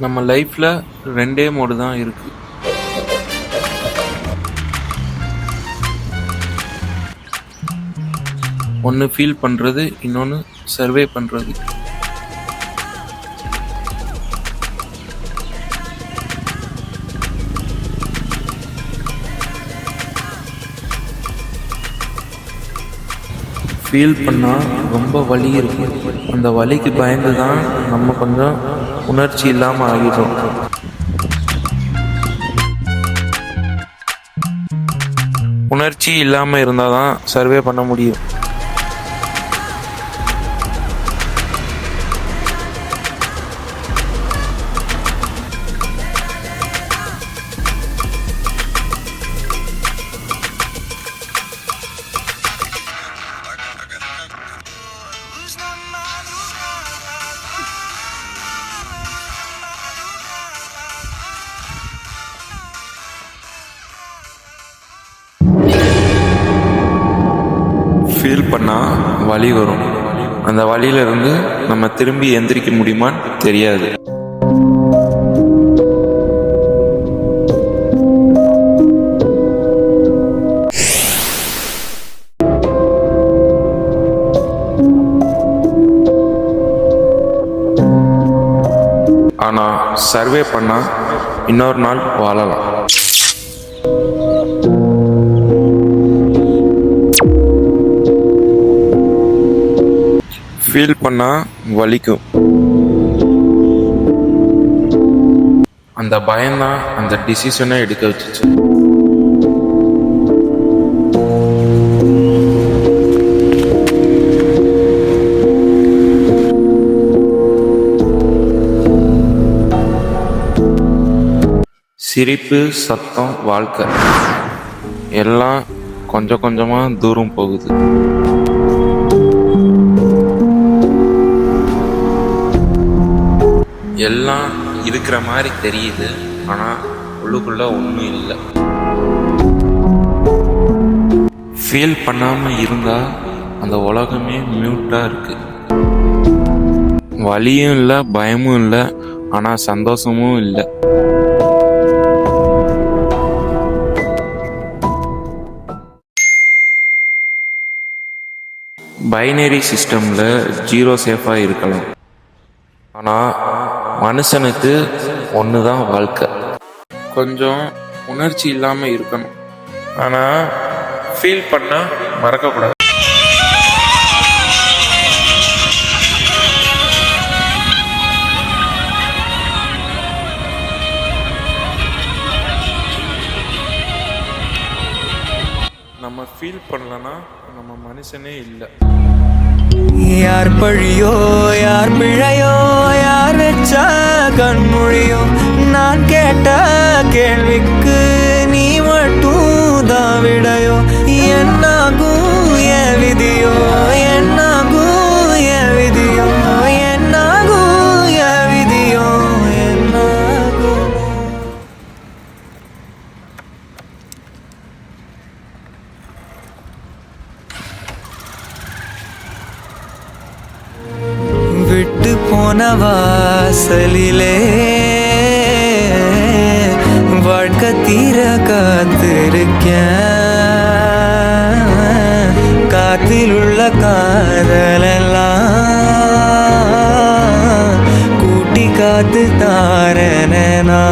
நம்ம லைஃப்ல 2 மோடு தான் இருக்கு. ஒன்று ஃபீல் பண்றது, இன்னொன்று சர்வே பண்றது. ஃபீல் பண்ணால் ரொம்ப வலி இருக்கும். அந்த வலிக்கு பயந்து தான் நம்ம கொஞ்சம் உணர்ச்சி இல்லாமல் ஆகிடும். உணர்ச்சி இல்லாமல் இருந்தால் தான் சர்வே பண்ண முடியும். ஃபீல் பண்ணால் வலி வரும். அந்த வலியிலிருந்து நம்ம திரும்பி எந்திரிக்க முடியுமான்னு தெரியாது. ஆனால் சர்வே பண்ணால் இன்னொரு நாள் வாழலாம். ஃபீல் பண்ணால் வலிக்கும். அந்த பயம்தான் அந்த டிசிஷனை எடுக்க வச்சுச்சு. சிரிப்பு, சத்தம், வாழ்க்கை எல்லாம் கொஞ்சம் கொஞ்சமாக தூரம் போகுது. எல்லாம் இருக்கிற மாதிரி தெரியுது, ஆனால் உள்ளுக்குள்ள ஒன்றும் இல்லை. ஃபீல் பண்ணாமல் இருந்தால் அந்த உலகமே மியூட்டாக இருக்கு. வலியும் இல்லை, பயமும் இல்லை, ஆனால் சந்தோஷமும் இல்லை. பைனரி சிஸ்டமில் 0 சேஃபாக இருக்கலாம், ஆனால் மனுஷனுக்கு ஒன்று தான் வாழ்க்கை. கொஞ்சம் உணர்ச்சி இல்லாமல் இருக்கணும், ஆனால் ஃபீல் பண்ணால் மறக்கக்கூடாது. நம்ம ஃபீல் பண்ணலன்னா நம்ம மனுஷனே இல்லை. யார் பழியோ யார் பிழையோ யார் வச்ச கண்மொழியோ, நான் கேட்ட கேள்விக்கு நீ மட்டும் தான் விடையோ. என்னாகும் என் விதியோ, என்னாகும் என் விதியோ, என்னாகும் என் விதியோ, என்னாகும். விட்டு போன வாசலிலே வாழ்க்கை தீர காத்திருக்கேன். காத்தில் உள்ள காதலெல்லாம் கூட்டி காத்து தாரனா.